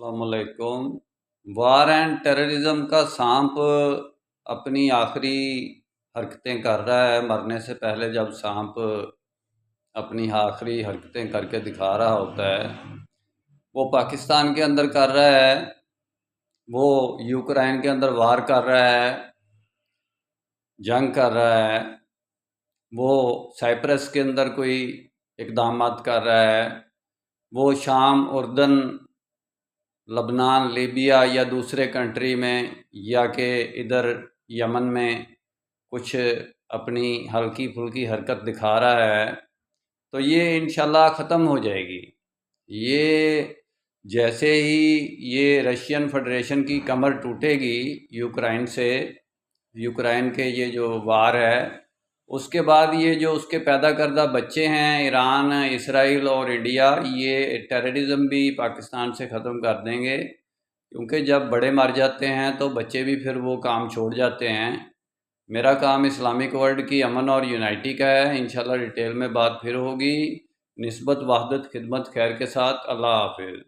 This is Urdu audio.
السلام علیکم۔ وار اینڈ ٹیررزم کا سانپ اپنی آخری حرکتیں کر رہا ہے۔ مرنے سے پہلے جب سانپ اپنی آخری حرکتیں کر کے دکھا رہا ہوتا ہے، وہ پاکستان کے اندر کر رہا ہے، وہ یوکرائن کے اندر وار کر رہا ہے، جنگ کر رہا ہے، وہ سائپرس کے اندر کوئی اقدامات کر رہا ہے، وہ شام، اردن، لبنان، لیبیا یا دوسرے کنٹری میں، یا کہ ادھر یمن میں کچھ اپنی ہلکی پھلکی حرکت دکھا رہا ہے، تو یہ انشاءاللہ ختم ہو جائے گی۔ یہ جیسے ہی یہ رشین فیڈریشن کی کمر ٹوٹے گی یوکرائن سے، یوکرائن کے یہ جو وار ہے، اس کے بعد یہ جو اس کے پیدا کردہ بچے ہیں، ایران، اسرائیل اور انڈیا، یہ ٹیررزم بھی پاکستان سے ختم کر دیں گے، کیونکہ جب بڑے مر جاتے ہیں تو بچے بھی پھر وہ کام چھوڑ جاتے ہیں۔ میرا کام اسلامک ورلڈ کی امن اور یونائٹی کا ہے۔ انشاءاللہ ڈیٹیل میں بات پھر ہوگی۔ نسبت، وحدت، خدمت، خیر کے ساتھ۔ اللہ حافظ۔